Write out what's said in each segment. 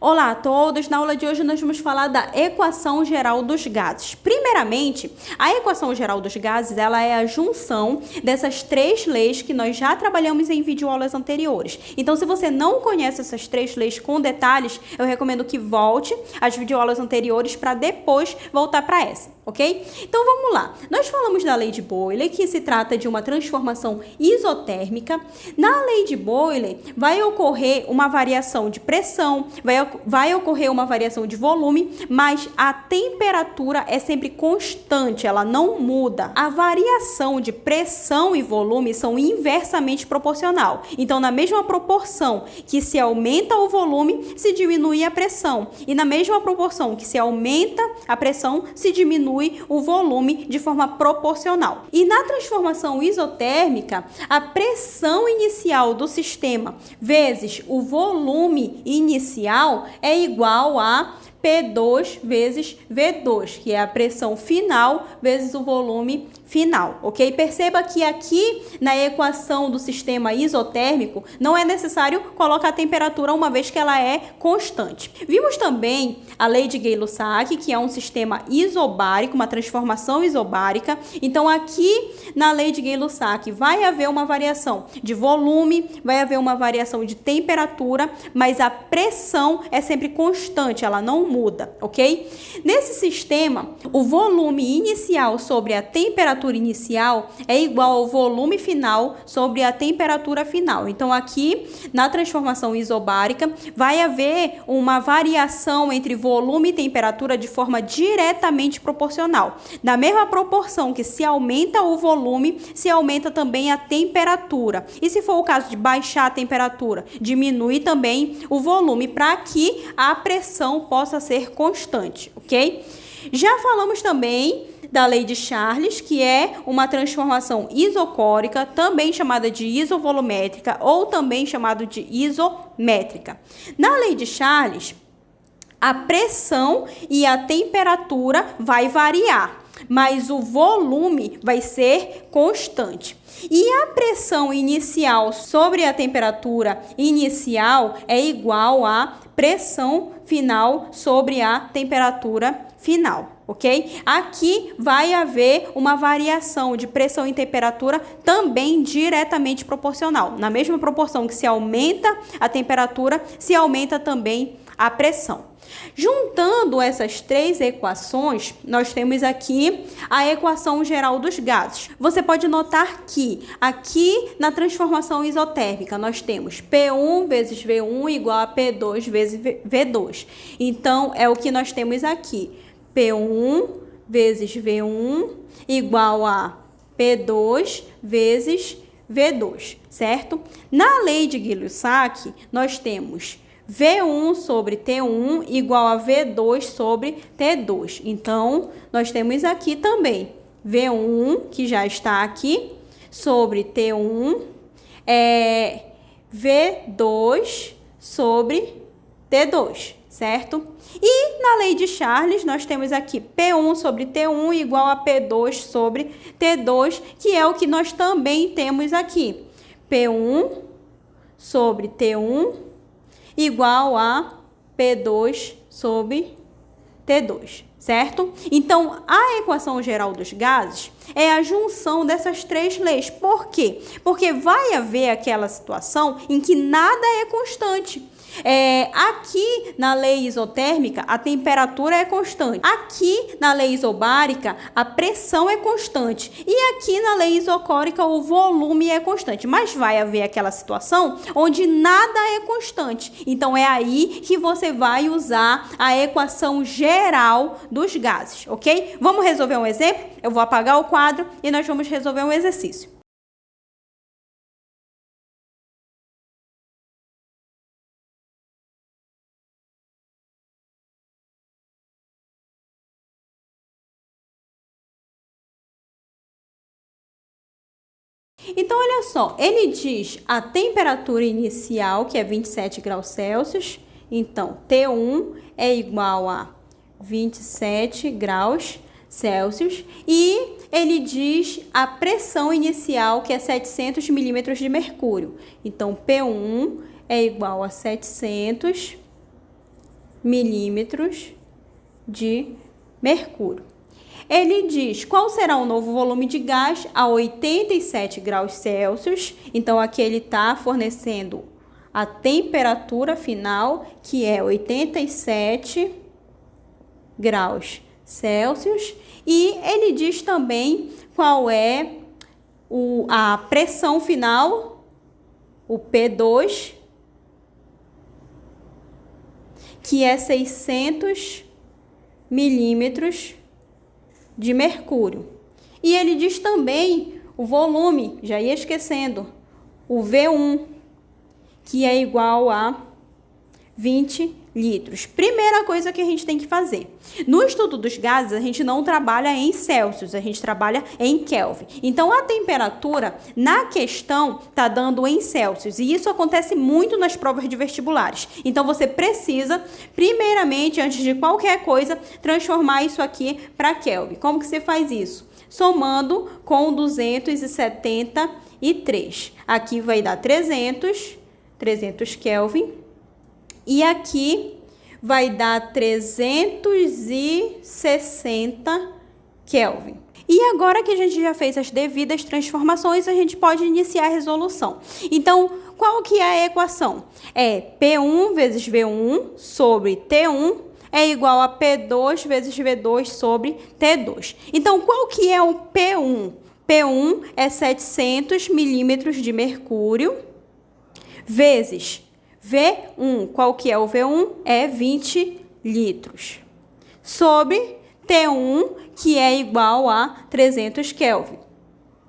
Olá a todos! Na aula de hoje nós vamos falar da equação geral dos gases. Primeiramente, a equação geral dos gases ela é a junção dessas três leis que nós já trabalhamos em videoaulas anteriores. Então, se você não conhece essas três leis com detalhes, eu recomendo que volte às videoaulas anteriores para depois voltar para essa, ok? Então, vamos lá. Nós falamos da lei de Boyle, que se trata de uma transformação isotérmica. Na lei de Boyle, vai ocorrer uma variação de pressão, vai ocorrer uma variação de volume, mas a temperatura é sempre constante, ela não muda. A variação de pressão e volume são inversamente proporcional. Então, na mesma proporção que se aumenta o volume, se diminui a pressão. E na mesma proporção que se aumenta a pressão, se diminui o volume de forma proporcional. E na transformação isotérmica, a pressão inicial do sistema vezes o volume inicial é igual a P2 vezes V2, que é a pressão final vezes o volume final, ok? Perceba que aqui na equação do sistema isotérmico não é necessário colocar a temperatura uma vez que ela é constante. Vimos também a lei de Gay-Lussac, que é um sistema isobárico, uma transformação isobárica. Então aqui na lei de Gay-Lussac vai haver uma variação de volume, vai haver uma variação de temperatura, mas a pressão é sempre constante, ela não muda, ok? Nesse sistema, o volume inicial sobre a temperatura inicial é igual ao volume final sobre a temperatura final. Então, aqui, na transformação isobárica, vai haver uma variação entre volume e temperatura de forma diretamente proporcional. Na mesma proporção que se aumenta o volume, se aumenta também a temperatura. E se for o caso de baixar a temperatura, diminui também o volume para que a pressão possa ser constante, ok? Já falamos também da lei de Charles, que é uma transformação isocórica, também chamada de isovolumétrica ou também chamado de isométrica. Na lei de Charles, a pressão e a temperatura vai variar, mas o volume vai ser constante. E a pressão inicial sobre a temperatura inicial é igual à pressão final sobre a temperatura final, ok? Aqui vai haver uma variação de pressão e temperatura também diretamente proporcional. Na mesma proporção que se aumenta a temperatura, se aumenta também a pressão. Juntando essas três equações, nós temos aqui a equação geral dos gases. Você pode notar que aqui na transformação isotérmica nós temos P1 vezes V1 igual a P2 vezes V2. Então, é o que nós temos aqui. P1 vezes V1 igual a P2 vezes V2, certo? Na lei de Gay-Lussac, nós temos V1 sobre T1 igual a V2 sobre T2. Então, nós temos aqui também V1, que já está aqui, sobre T1, V2 sobre T2, certo? E na lei de Charles, nós temos aqui P1 sobre T1 igual a P2 sobre T2, que é o que nós também temos aqui. P1 sobre T1 igual a P2 sobre T2, certo? Então, a equação geral dos gases é a junção dessas três leis. Por quê? Porque vai haver aquela situação em que nada é constante. Aqui na lei isotérmica, a temperatura é constante. Aqui na lei isobárica, a pressão é constante. E aqui na lei isocórica, o volume é constante. Mas vai haver aquela situação onde nada é constante. Então, é aí que você vai usar a equação geral dos gases, ok? Vamos resolver um exemplo? Eu vou apagar o quadro e nós vamos resolver um exercício. Então, olha só, ele diz a temperatura inicial, que é 27 graus Celsius. Então, T1 é igual a 27 graus Celsius. E ele diz a pressão inicial, que é 700 milímetros de mercúrio. Então, P1 é igual a 700 milímetros de mercúrio. Ele diz qual será o novo volume de gás a 87 graus Celsius. Então, aqui ele está fornecendo a temperatura final, que é 87 graus Celsius. E ele diz também qual é a pressão final, o P2, que é 600 milímetros de mercúrio. E ele diz também o volume, já ia esquecendo, o V1, que é igual a 20 litros. Primeira coisa que a gente tem que fazer. No estudo dos gases, a gente não trabalha em Celsius, a gente trabalha em Kelvin. Então, a temperatura, na questão, está dando em Celsius. E isso acontece muito nas provas de vestibulares. Então, você precisa, primeiramente, antes de qualquer coisa, transformar isso aqui para Kelvin. Como que você faz isso? Somando com 273. Aqui vai dar 300 Kelvin. E aqui vai dar 360 Kelvin. E agora que a gente já fez as devidas transformações, a gente pode iniciar a resolução. Então, qual que é a equação? É P1 vezes V1 sobre T1 é igual a P2 vezes V2 sobre T2. Então, qual que é o P1? P1 é 700 milímetros de mercúrio vezes V1, qual que é o V1? É 20 litros. Sobre T1, que é igual a 300 Kelvin.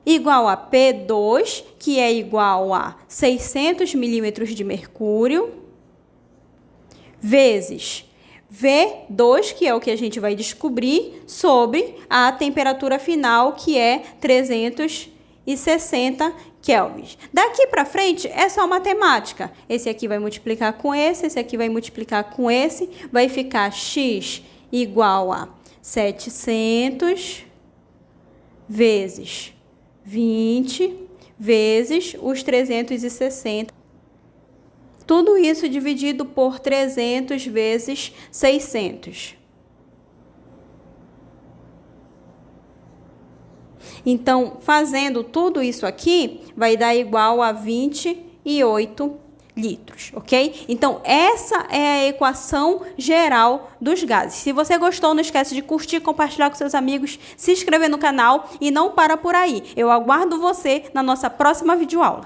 Igual a P2, que é igual a 600 milímetros de mercúrio, vezes V2, que é o que a gente vai descobrir, sobre a temperatura final, que é 360 kelvins. Daqui para frente é só matemática. Esse aqui vai multiplicar com esse aqui vai multiplicar com esse, vai ficar x igual a 700 vezes 20 vezes os 360. Tudo isso dividido por 300 vezes 600. Então, fazendo tudo isso aqui, vai dar igual a 28 litros, ok? Então, essa é a equação geral dos gases. Se você gostou, não esquece de curtir, compartilhar com seus amigos, se inscrever no canal e não para por aí. Eu aguardo você na nossa próxima videoaula.